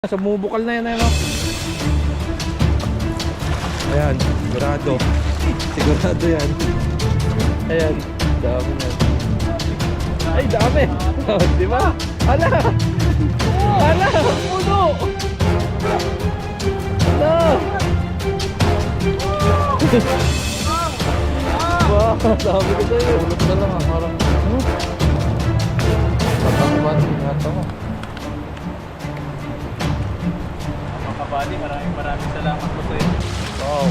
Sumubukal na yan, ano? Ayan, sigurado. Sigurado yan. Ayan, dami yan. Ay, dami! Oh, di ba? Hala! Hala! Puno! Hala! Wow, dami ko sa'yo. Ulot na lang, parang tatakban, ingatan mo. Kabali, maraming salamat po sa inyo. Wow.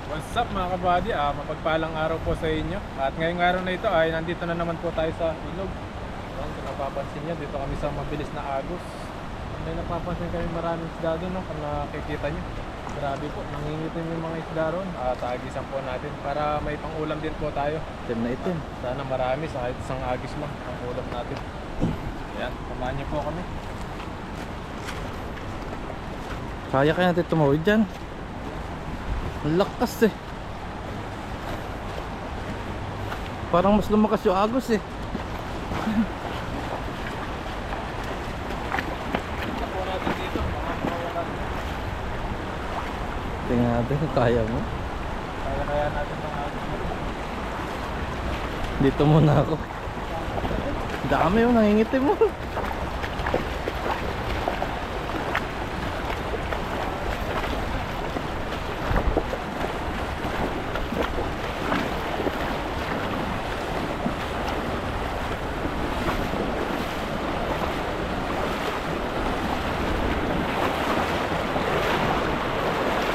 What's up mga kabady? Mapagpalang araw po sa inyo. At ngayong araw na ito ay nandito na naman po tayo sa ilog. Kung napapansin nyo, dito kami sa mabilis na agos. May napapansin kami maraming isda doon, no? Kung nakikita nyo. Grabe po, nangingitim yung mga isda ron. Tagisan po natin para may pangulam din po tayo. Itim na itim. Sana marami, sa kahit isang agis lang ang ulam natin. Ayan, samahan nyo po kami. Kaya kaya natin tumawid dyan. Ang lakas eh. Parang mas lumakas yung agos eh. Ito po natin dito, mga kawalan. Tingnan natin kung kaya mo. Kaya natin ng agis mo. Dito muna ako. Dami yung nangingitim mo.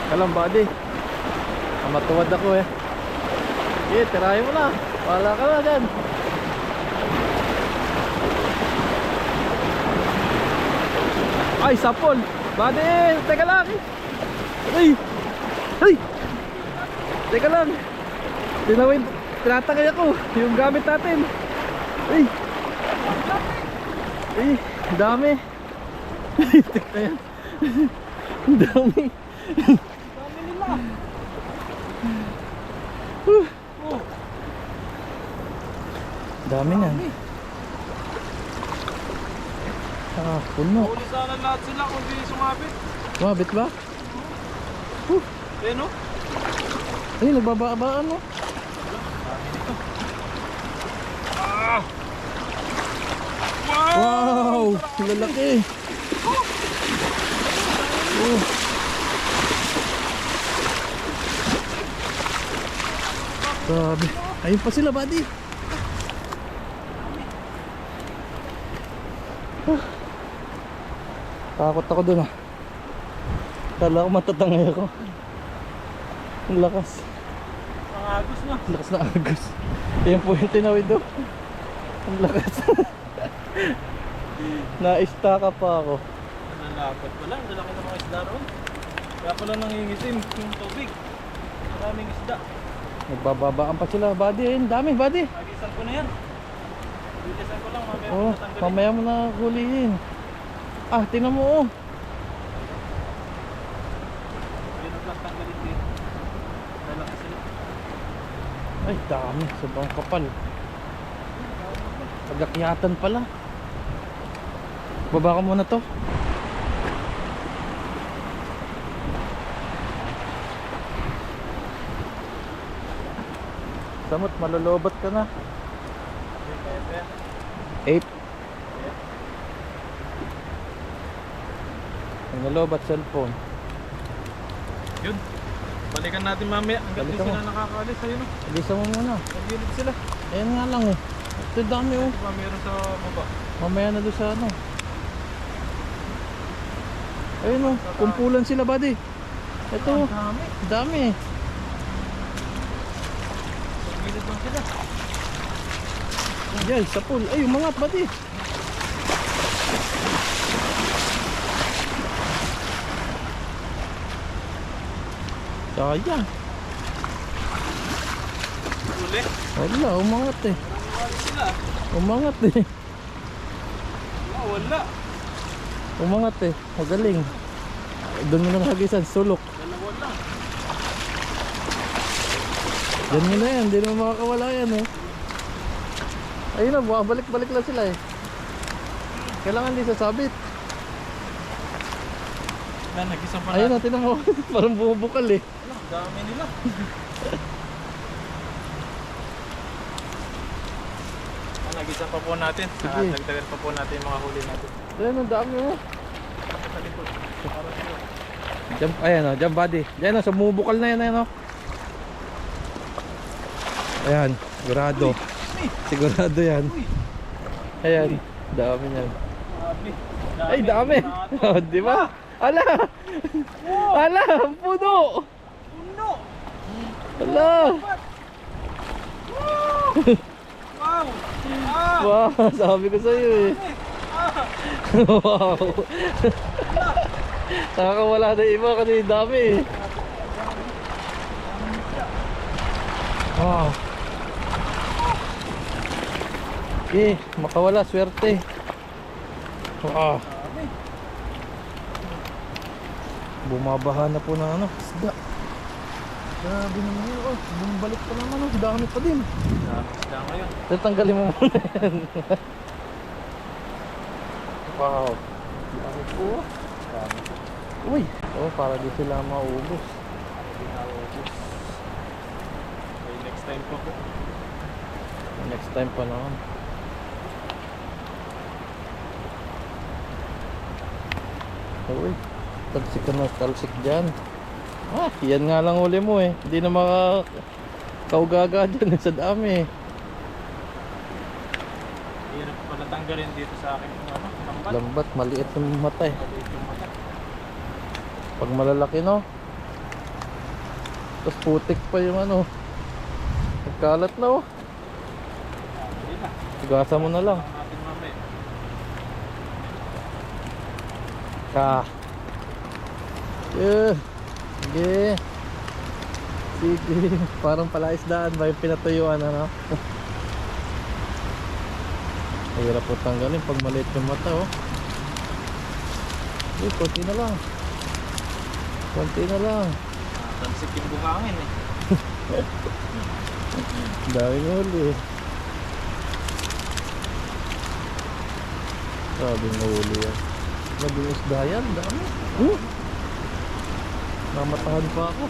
Alam buddy, matuwad ako eh. Sige, tirahin mo na. Wala ka na dyan. Ay, sapol. Buddy, teka lang. Ay, ay. Teka lang. Tinatangay ako yung gamit natin. Ay. Ay, dami. Tika yan. Dami. Dami na. Puno. Huli sana lahat sila kung di sumabit. Mabit ba? Eh no? Ay, nagbababaan mo. Wow! Lalaki. Grabe. Ayun pa sila, buddy. Takot ako dun ah. Kala ko matatangay ako. Ang lakas. Ang agos na. Ang lakas na agos. Yan po yung tinawid do. Ang lakas. Na-staka pa ako. Nalapot pala. Ang lalaki ng mga isda roon. Kaya pala nangingitim yung tubig. Maraming isda. Nagbababaan pa sila, buddy. Ayun, dami, buddy. Agisan ko na yan. Bilisan ko lang. Mamaya Oh, ko natanggalin. mamaya mo na hulihin. Ah, tingnan mo oh. Bilog lang tanggalin dito. Lalaki sila. Ay, dami. Sobrang kapal. Pagakyatan pala. Baba ka muna to. Samot, malulobot ka na. 8. Ang nalobat cellphone. Yun. Balikan natin mamaya. Hanggang di Balikan mo. sila nakakaalis. Ayun o. Alisa mo muna. Nagilid sila. Ayan nga lang eh. Ito dami oh. Diba meron sa baba? Mamaya na doon sa ano. Ayun oh. Kumpulan sila buddy. Ito. Ang dami. Dami eh. Nagilid lang sila. Yan, sa pool. Ay, umangat, buddy. Sayang. Uli. Wala, umangat eh. Wala sila. Umangat eh. Wala. Umangat eh. Magaling. Doon mo na hagisan, sulok. Dalawa lang. Diyan mo na yan, hindi naman makakawala yan eh. Ayun na, balik-balik lang sila eh. Kailangan di sasabit. Nag-isang pa Ayun natin. na, tinan mo. Parang bumubukal eh. Ang dami nila. Nag-isa pa po natin. Sige. Nagtagal pa po natin yung mga huli natin. Ayun, ang dami mo. Sa likod. Para sila. Jump, ayan o, jump body. Ayan o, sumubukal na yan, ayan o. Ayan, sigurado. Sigurado yan. Uy. Ayan, dami yan. Grabe. Ay, dami. Oh, di ba? Ala! Ala, ang puno! Puno. Ala! Wow. Ah. Wow, sabi ko sa'yo eh. Ah. Wow. Nakakawala na iba kasi dami eh. Wow. Okay, makawala, swerte. Wow. Grabe. Bumabaha na po ng ano, isda. Grabe naman yun, oh. Bumalik pa naman, oh. Dami pa din. Dami sila ngayon. Tatanggalin mo muna yan. Wow. Dami po. Dami. Uy. Oh, para di sila maubos. Pinaubos. Okay, next time po po. Next time pa naman. Uy. Talsik ka na, talsik dyan. Ah, yan nga lang uli mo eh. Hindi na makakaugaga dyan sa dami eh. Hirap pala tanggalin dito sa akin yung ano, lambat. Lambat, maliit yung mata eh. Maliit yung mata. Pag malalaki no. Tapos putik pa yung ano. Nagkalat na oh. Hindi na. Tugasan mo na lang. Tingnan natin mamaya. Ka. Sige. Sige. Parang palaisdaan ba yung pinatuyuan ano? Mahirap po tanggalin pag maliit yung mata oh. Konti na lang. Konti na lang. Tansik yung buhangin eh. Daming huli eh. Sabing huli yan. Naging isda yan, dami. Namatahan pa ako.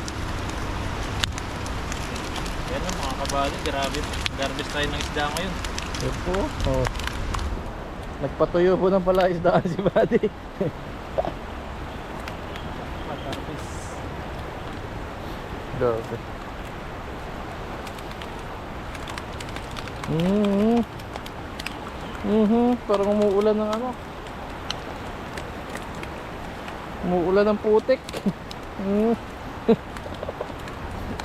Yan ang mga kabali, grabe. Garbage tayo ng isda ngayon. Yan po. Oh. Nagpatuyo po ng pala isdaan si Buddy. Garbage. Grabe. Parang umuulan ng ano. Umuulan ng putik.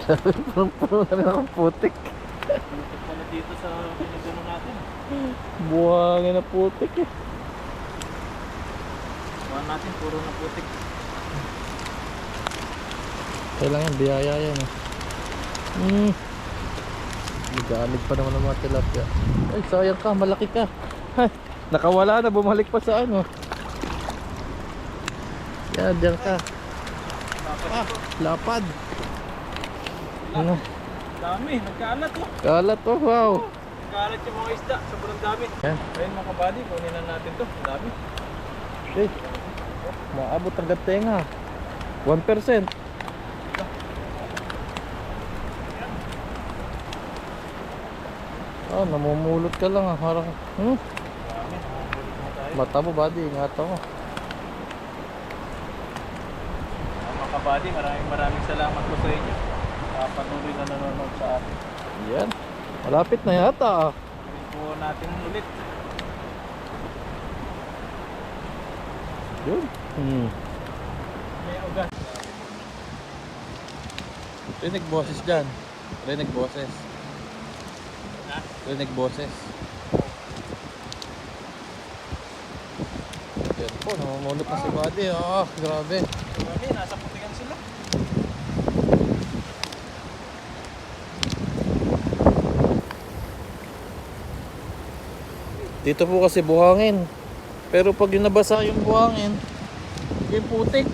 Sabi parang puno na rin ng putik. Putik pala dito sa pinagano natin. Buhangin na putik eh. Buwan natin, puro na putik. Kailangan biyaya yan eh. Nag-aalig pa naman ng mga tilapia. Ay sayang ka, malaki ka. Ay, nakawala na, bumalik pa sa ano. Yan, dyan ka. Ah, lapad. Ano? Dami, nagkaalat oh. Kalat oh, wow. Nagkaalat yung mga isda, sobrang dami. Yan. Ayun mga kabali, kunin na natin to. Ang dami. Okay. Maabot ang tenga. 1%. Oh, namumulot ka lang ah. Parang, Dami, nakahuli na tayo. mata mo Buddy, ingatan mo. Mga kabali, maraming salamat po sa inyo. Patuloy na nanonood sa atin. Yan. Malapit na yata ah. Gawin po natin ulit. Yun. May ugat. Rinig boses dyan. Rinig boses. Ha? Rinig boses. Yan po, namumulot na si Buddy. Oh, grabe. Grabe, nasa putikan sila. Dito po kasi buhangin. Pero pag yung nabasa yung buhangin, yung putik.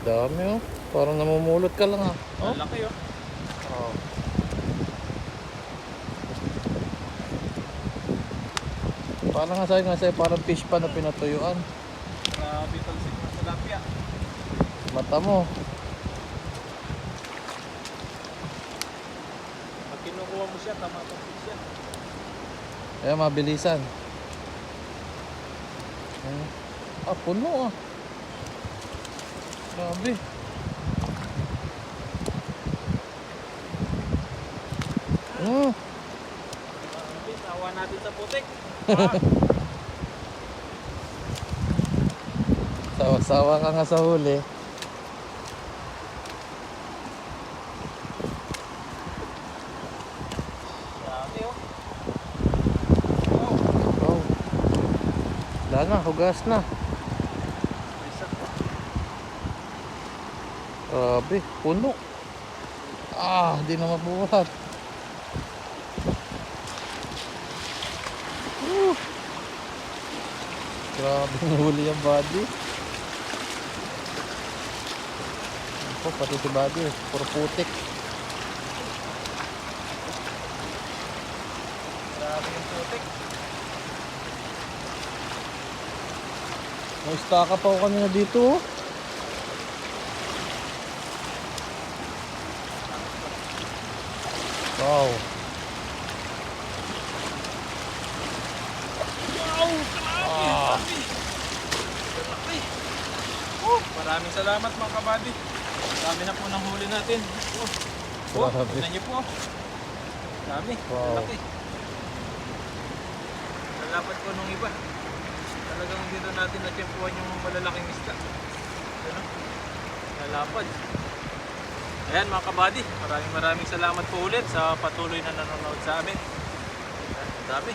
Dami oh. Parang namumulot ka lang ah. Oh? Ang laki oh. Oh. Parang nga sa'yo, parang fish pa na pinatuyuan. Grabe talsik ng tilapia. Mata mo. Pag kinukuha mo siya, tama-tama siya. Kaya mabilisan. Puno ah. Grabe. Grabe, tawa natin sa putik. Sawa-sawa ka nga sa huli. Grabe oh. Oh. Wala na, hugas na. Isa. Grabe, puno. Di na mabuhat. Grabe nahuli yung body. Ako, pati si body, puro putik. Grabe yung putik. May staka pa ako kanina dito. Wow. Maraming salamat mga kabady. Dami na po ng huli natin. Grabe. Tignan niyo po. Dami. Wow. Laki. Nalapad po nung iba. Talagang dito natin na-tempuan yung malalaking isda. Ano? Nalapad. Ayan mga kabady. Maraming salamat po ulit sa patuloy na nanonood sa amin. Ang dami.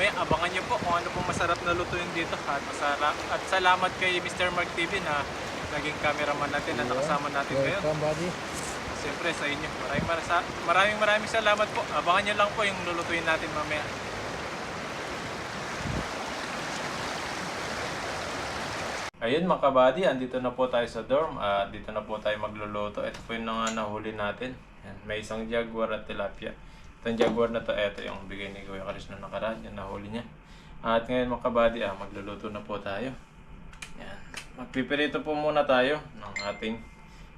May abangan nyo po kung ano pong masarap na lutuin dito at salamat kay Mr. Mark TV na naging cameraman natin na nakasama natin ngayon. Welcome, buddy. Siyempre sa inyo. Maraming salamat po. Abangan nyo lang po yung lulutuin natin mamaya. Ayun mga kabady, andito na po tayo sa dorm at dito na po tayo magluluto. Ito po yung nahuli natin. Yan, may isang jaguar at tilapia. Itong jaguar na to, ito yung bigay ni Kuya Chris na nakaraan, yung nahuli niya. At ngayon mga kabady, magluluto na po tayo. Yan. Magpipirito po muna tayo ng ating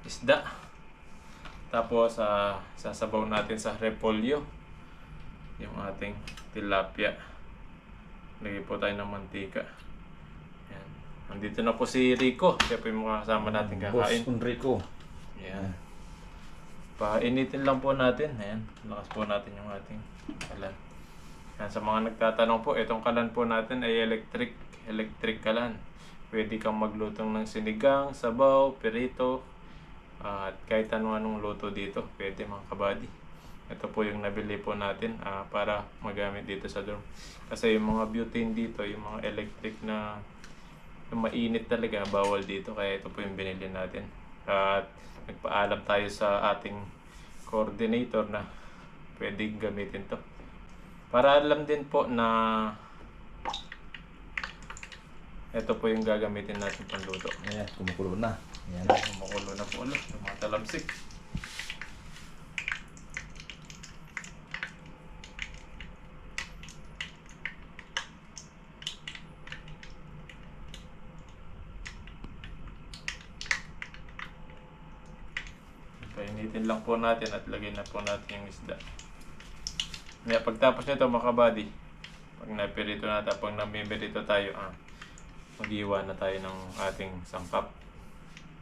isda. Tapos sasabaw natin sa repolyo yung ating tilapia. Lagay po tayo ng mantika. Yan. Nandito na po si Rico. Siya po yung mga kasama natin kakain. Boss Enrico. Yan. Painitin lang po natin. Ayan. Lakas po natin yung ating kalan. Yan. Sa mga nagtatanong po, itong kalan po natin ay electric kalan. Pwede kang maglutong ng sinigang, sabaw, perito, at kahit anong luto dito. Pwede mga kabady. Ito po yung nabili po natin para magamit dito sa dorm. Kasi yung mga butane dito, yung mga electric na yung mainit talaga, bawal dito. Kaya ito po yung binili natin. At nagpaalam tayo sa ating coordinator na pwedeng gamitin to. Para alam din po na ito po yung gagamitin natin panluto. Ayan, kumukulo na. Ayan. Makulo na po ulit yung mga talamsik. Painitin lang po natin at lagyan na po natin yung isda. Kaya pagtapos nito mga kabady, pag napirito na tayo, pag namimirito tayo, mag-iwan na tayo ng ating sangkap.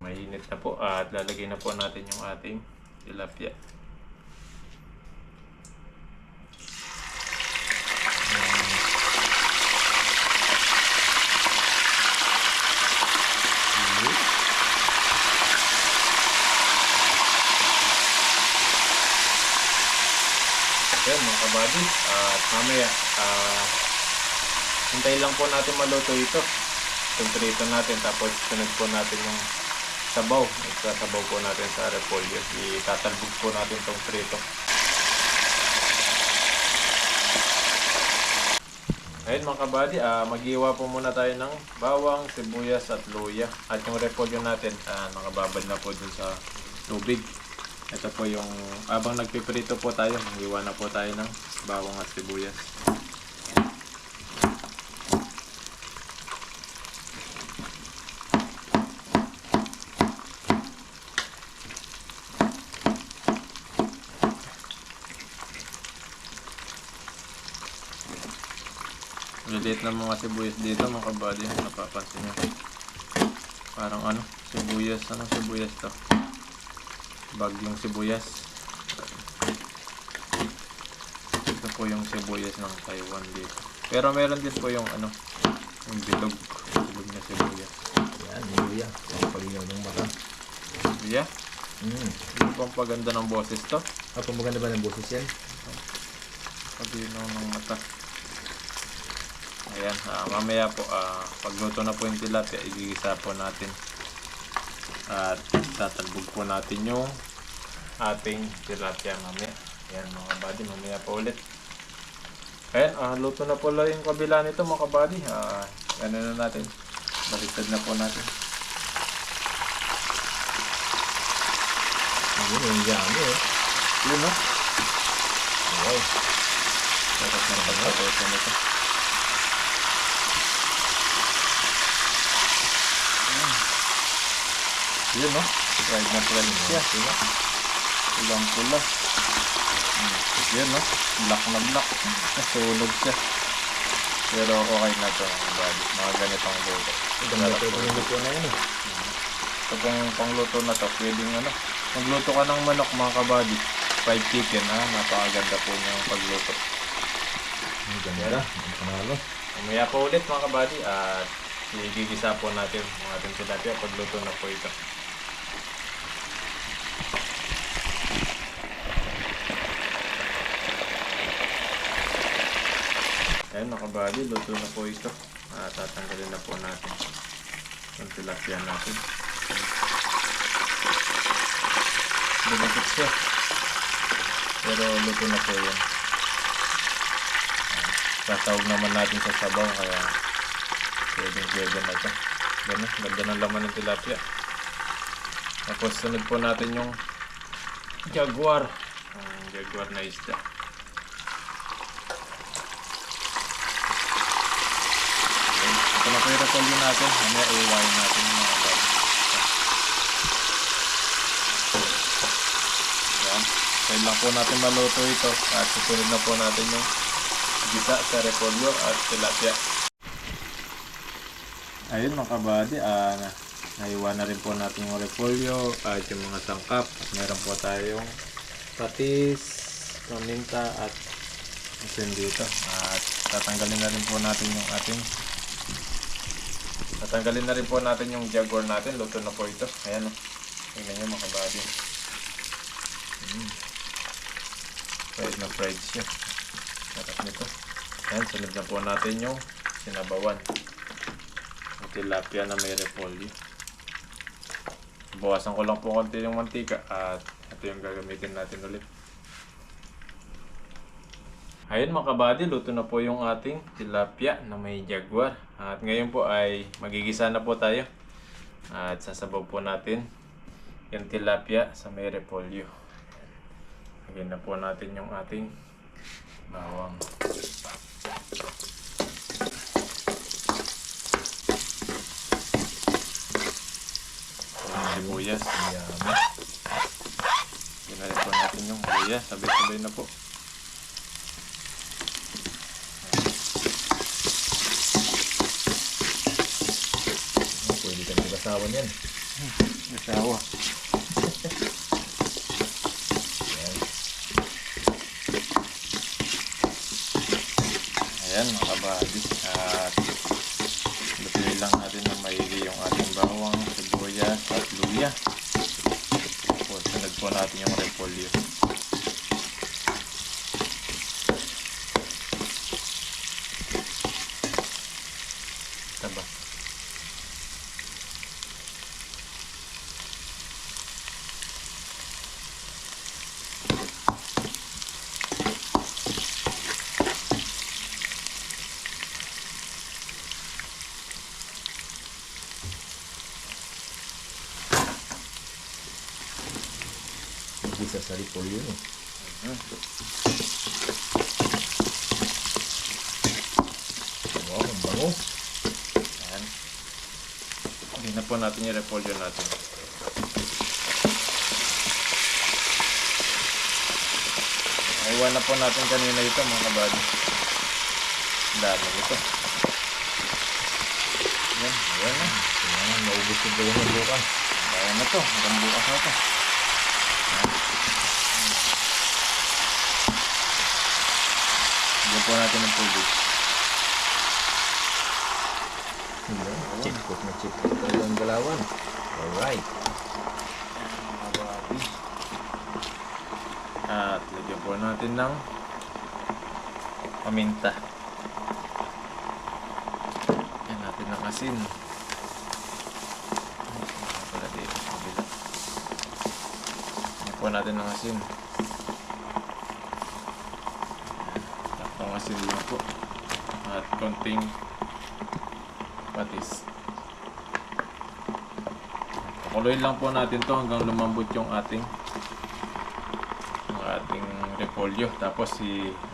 Mainit na po at lalagay na po natin yung ating tilapia. Ayan mga kabady, at mamaya hintayin lang po natin maluto ito. Prito natin tapos sunod po natin yung sabaw. Sabaw po natin sa repolyo. Itatalbog po natin tong prito. Ayun mga kabady, mag-iwa po muna tayo ng bawang, sibuyas at luya. At yung repolyo natin, nakababad na po dun sa tubig. Ito po yung, habang nagpiprito po tayo, mag-iwa na po tayo ng bawang at sibuyas. Lilit na mga sibuyas dito mga kabady, napapansin nyo. Parang sibuyas to. Bagyong sibuyas. Ito po yung sibuyas ng Taiwan dito. Pero meron din po yung yung bilog na sibuyas. Yan, luya. Ang palinaw ng mata. Yeah? Ito po ang paganda ng boses to. Maganda ba ng boses yan? Paginaw ng mata. Ayan, mamaya po, pagluto na po yung tilapia, igigisa po natin. At tatalbog po natin yung ating tilapia mamaya. Ayan mga kabady, mamaya po ulit. Ayan, luto na po lang yung kabila nito mga kabady. Ano na natin, baliktad na po natin. Yun, yung yami eh. Yun no? Wow. Sarap na pagkatoto nito. Yun no? Fried na fried siya. Pulang pula. Yun no? Black na black. Nasunog siya. Pero okay na to mga buddy. Mga ganitong luto. Ito yung luto na yun eh. Ito pong pangluto na to. Pwedeng magluto ka ng manok mga kabady. Fried chicken napakaganda po niyang pagluto. Ang ganda. Ang panalo. Umaya po ulit mga kabady. At igigisa po natin ang ating tilapia. Pagluto na po ito. Ayan mga kabady, luto na po ito. Tatanggalin na po natin yung tilapia natin. Lumapit siya. Pero luto na po yan. Sasawag naman natin sa sabaw kaya pwede na ito. Ganda ng laman ng tilapia. Tapos sunod po natin yung jaguar. Ang jaguar na isda. Ito na po yung repolyo natin. Mamaya iiwain natin yung mga bago. Yan. Kaya lang po natin maluto ito. At susunod na po natin yung gisa sa repolyo at tilapia. Ayun mga kabady. Naiwan na rin po natin yung repolyo at yung mga sangkap. At meron po tayong patis, paminta at asin dito. At tatanggalin na rin po natin yung jaguar natin. Luto na po ito. Ayan o. Tingnan nyo mga kabady. Fried na fried siya. Sarap nito. Ayan, sunod na po natin yung sinabawan. Yung tilapia na may repolyo. Bawasan ko lang po konti yung mantika at ito yung gagamitin natin ulit. Ayun mga kabady, luto na po yung ating tilapia na may jaguar. At ngayon po ay magigisa na po tayo. At sasabaw po natin yung tilapia sa may repolyo. Lagyan na po natin yung ating bawang. Sibuyas. Lagyan po natin yung sibuyas. Sabay-sabay na po. Pwede ka nag-asawan yan. Asawa. Ayan mga kabady. At lutuin lang natin na maigi yung ating bawang, sibuyas at luya. Tapos sunod po natin yung repolyo. Taba. isa sa repolyo no. Wow, ang bango. Ayan. Hindi na po natin yung repolyo natin. Naiwan na po natin kanina ito mga kabady. Dami ito. Ayan, ayan na. Kailangan maubos yung gawin ng bukas. Ayan na to, hanggang bukas na to. Bigyan po natin ng tubig. Chipkot na chipkot talaga ang galawan. Alright. Mga kabady. At lagyan po natin ng paminta. Lagyan natin ng asin. Pala dito sa kabila. Lagyan po natin ng asin. Taktong asin lang po. At konting patis. Pakuloyin lang po natin to hanggang lumambot yung ating repolyo. Tapos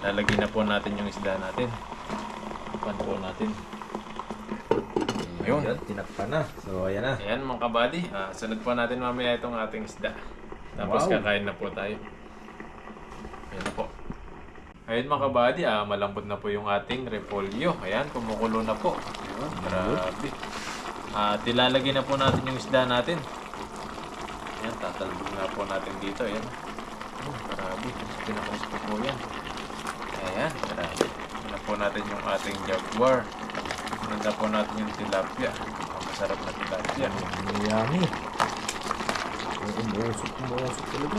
lalagyan na po natin yung isda natin. Pan po natin. Ayun. Ayan, tinakpan na. So, ayan na. Ayan mga kabady. Sunod po natin mamaya itong ating isda. Tapos Wow. kakain na po tayo. Ayan na po. Ayun mga kabady, malambot na po yung ating repolyo. Ayan, kumukulo na po. Ayun, grabe. At ilalagay na po natin yung isda natin. Ayan, tatalbog na po natin dito. Ayan. Grabe, pinakusto po yan. Ayan, grabe. Ito po natin yung ating jaguar. Ito po natin yung tilapia. Masarap na tilapia. Yummy. Umusok talaga.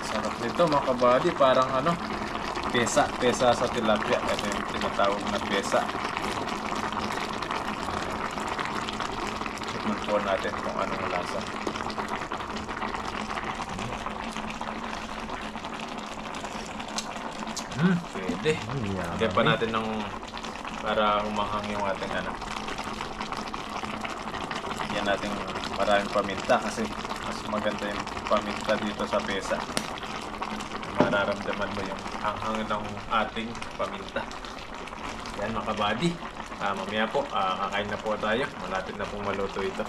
Sarap nito mga kabady. Parang pesa sa tilapia. Ito yung tinatawag na pesa. Tikman po natin kung anong lasa. Pwede. Kaya pa natin ng para humahang yung ating yan natin maraming paminta kasi mas maganda yung paminta dito sa pesa. Mararamdaman mo yung hanghang ng ating paminta. Yan mga kabady. Mamaya po, kakain na po tayo. Malapit na pong maluto ito.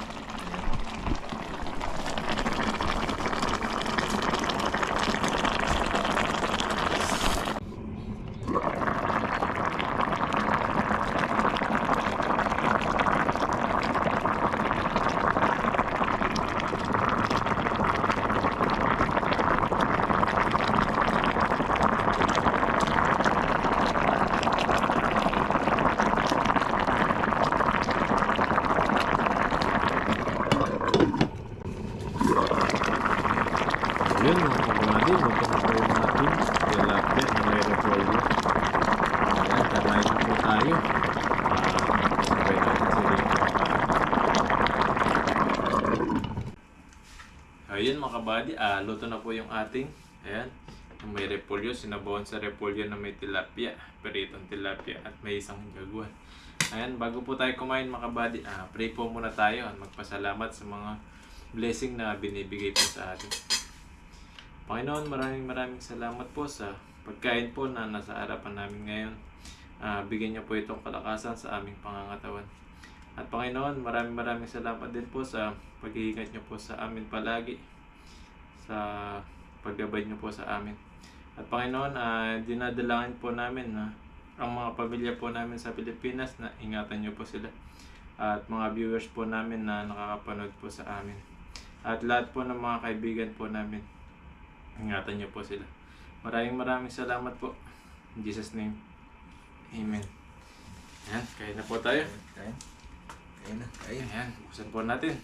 Yun mga kabady, luto na po yung ating tilapia na may repolyo. Ayan, kamain na po tayo. Sabay natin sila yung ayun mga kabady, luto na po yung ating ayan, yung may repolyo, sinabawan sa repolyo na may tilapia, peritong tilapia at may isang jaguar. Ayan, bago po tayo kumain mga kabady, pray po muna tayo at magpasalamat sa mga blessing na binibigay po sa atin. Panginoon, maraming salamat po sa pagkain po na nasa harapan namin ngayon. Bigyan niyo po itong kalakasan sa aming pangangatawan. At Panginoon, maraming salamat din po sa pag-iingat niyo po sa amin palagi. Sa paggabay niyo po sa amin. At Panginoon, dinadalangin po namin na ang mga pamilya po namin sa Pilipinas na ingatan niyo po sila. At mga viewers po namin na nakakapanood po sa amin. At lahat po ng mga kaibigan po namin, ingatan niyo po sila. Maraming salamat po. In Jesus' name. Amen. Ayan, kain na po tayo. Kain na. Ayan, buksan po natin.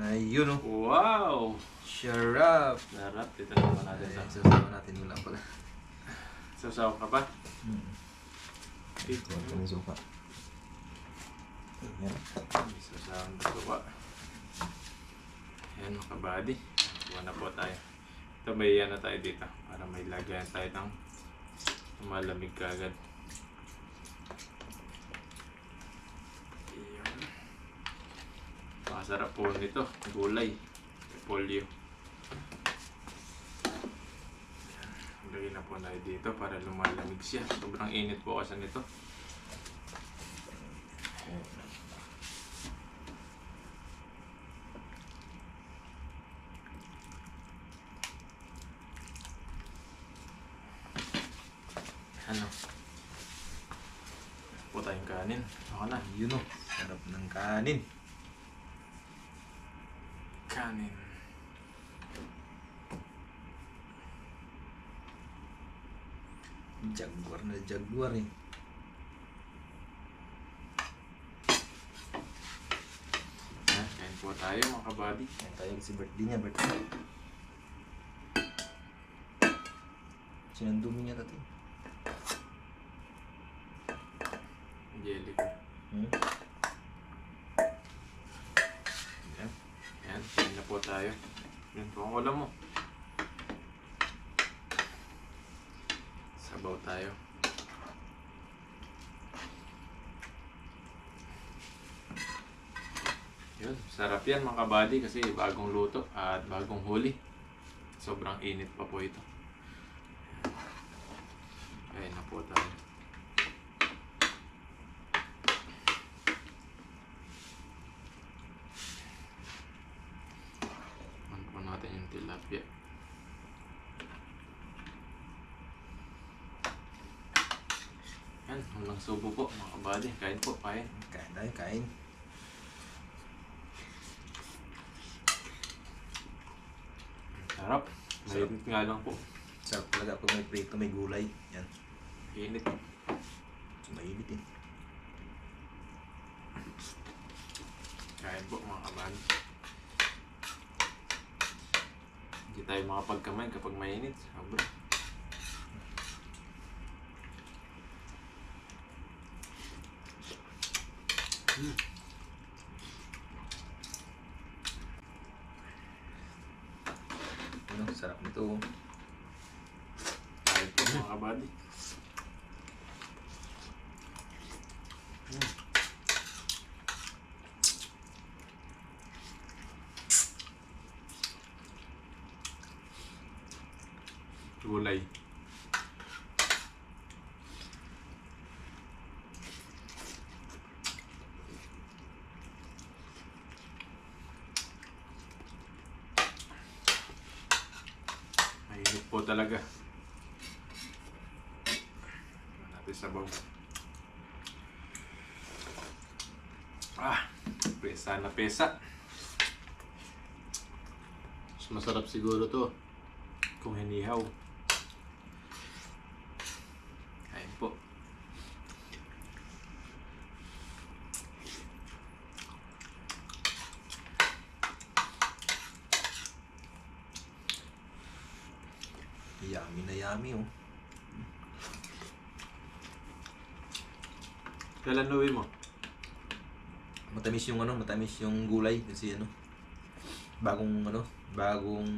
Na yun o. Wow! Sarap. Sarap. Dito na po natin sa Sasawa natin wala pala. sasaw ka pa. Ito ang suka. Ayan. Sasaw ang suka. Ayan mga kabady. Buwan na po tayo. Ito may tayo dito para may lagayan tayo ng malamig kagad. Ayan. Pakasarap po nito. Gulay. repolyo. Lagay na po na dito para lumalamig siya. Sobrang init po kasi nito. Ano? Po tayong kanin. Ako na. Yun oh. Sarap ng kanin. Kanin. Jaguar na jaguar eh. Yan, kain po tayo mga kabady. Yan tayo kasi birthday niya. Birthday. Sinandumi niya tayo. Angelica. Yan. Yan, kain na po tayo. Yan po ang ulam mo. Sabaw tayo. Yun, sarap yan mga kabady kasi bagong luto at bagong huli. Sobrang init pa po ito. Ayan na po tayo. Ano po natin yung tilapia. Yan, hanggang subo po mga kabady. Kain po, kain. Kain tayo, kain. Sarap. Mainit nga lang po. Sarap talaga pag may prito, may gulay. Yan. Init. Mainit eh. Kain po mga kabady. Hindi tayo makapagkamay kapag mainit. Sobra. Ano, sarap nito oh. Kain po mga kabady. Gulay. Mainit po talaga. Natin sabaw. Pesa na pesa. Mas masarap siguro to kung hinihaw. Kain po. Yummy na yummy oh. Kailan uwi mo? Matamis yung ano, matamis yung gulay kasi ano. Bagong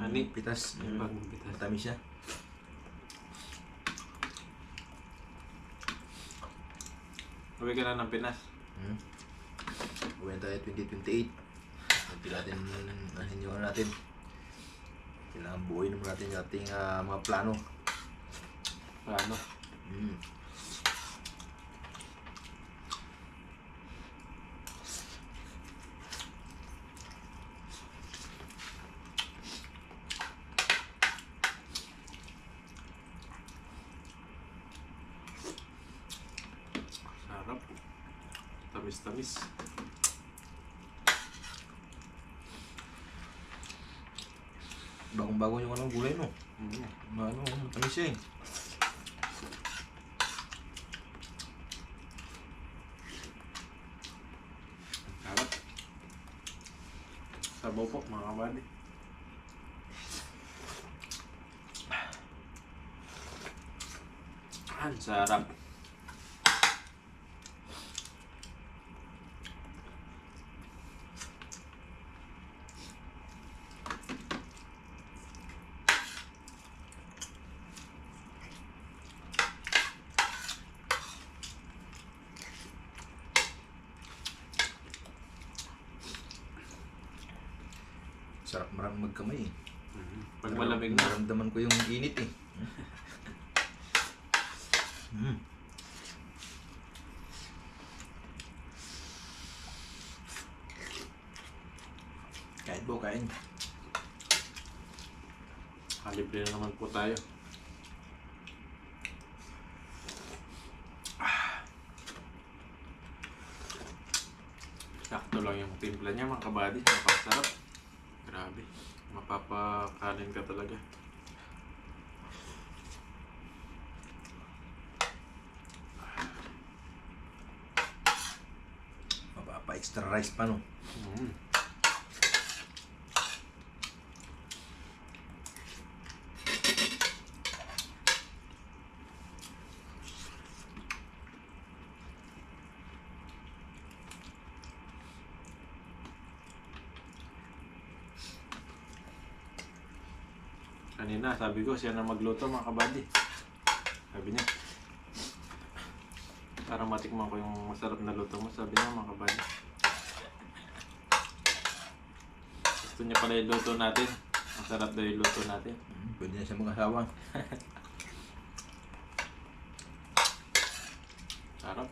Ani? pitas. Bagong pitas. Matamis siya. Uwi ka na ng Pinas. Uwi na tayo 2028. Hindi natin, natin. Kailangan buuin naman natin yung ating mga plano. Paano? Sarap. Tamis-tamis. Bagong-bago yung ano, gulay no. Mm. Matamis siya eh. Sarap. Sabaw po mga kabady. Ang sarap. Sarap, magkamay eh. Pag malamig na. Naramdaman ko yung init eh. Kain po, kain. Libre na naman po tayo. Sakto lang yung timpla niya mga kabady. Napakasarap. Grabe. Mapapakanin ka talaga. Mapapa extra rice pa no. Kanina, sabi ko siya na magluto mga kabady. Sabi niya, para matikman ko yung masarap na luto mo. Sabi niya mga kabady, gusto niya pala yung luto natin. Masarap daw yung luto natin. Pwede na siya mag-asawa. Sarap.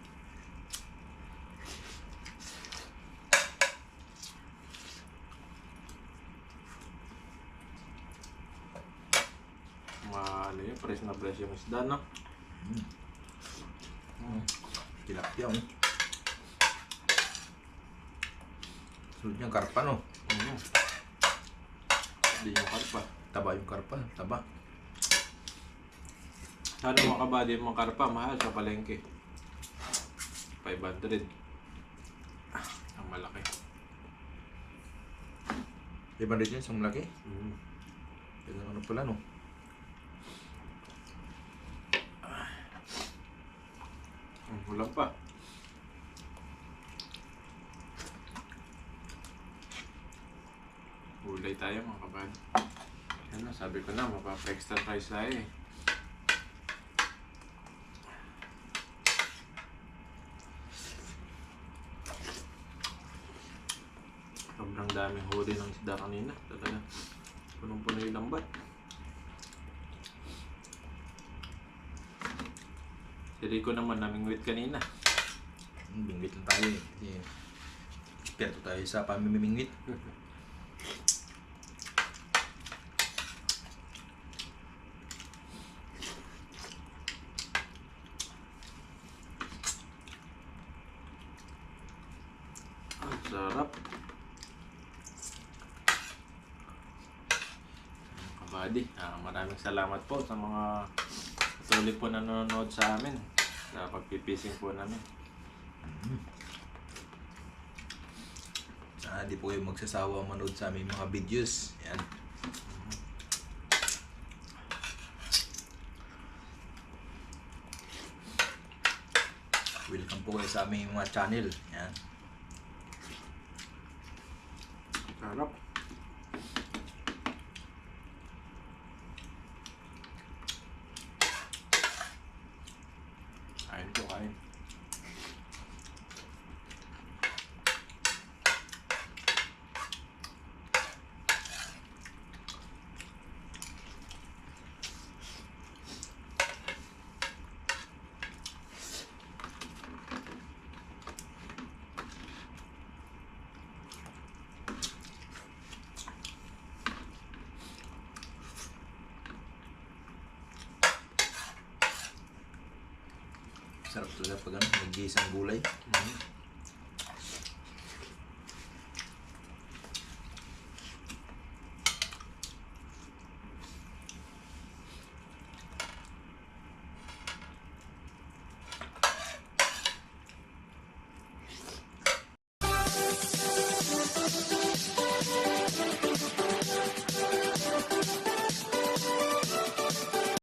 Ano yun, fresh na fresh yung isda, no? Tilapia oh. Sunod niyang karpa no. Hindi yung karpa. Taba yung karpa, taba. Ano mga kabady, yung mga karpa, mahal sa palengke. 500. Ang malaki. 500 yun, isang malaki. Yung ano pala no. Ulam pa. Gulay tayo mga kabady. Ano, sabi ko na, mapapa-extra price tayo eh. Sobrang daming huli ng isda kanina. Talaga, punong-puno yung lambat. Si Rico naman namingwit kanina. Bingwit lang tayo eh. Kasi eksperto tayo sa pamimingwit. Ang sarap. Kabady, maraming salamat po sa mga patuloy po nanonood sa amin sa pagpipising po namin. Sana di po kayo magsasawa manood sa aming mga videos. Yan. Welcome po kayo sa aming mga channel. Yan. Sarap. Kain po, kain. Sarap talaga pag ano, nag-iisang gulay.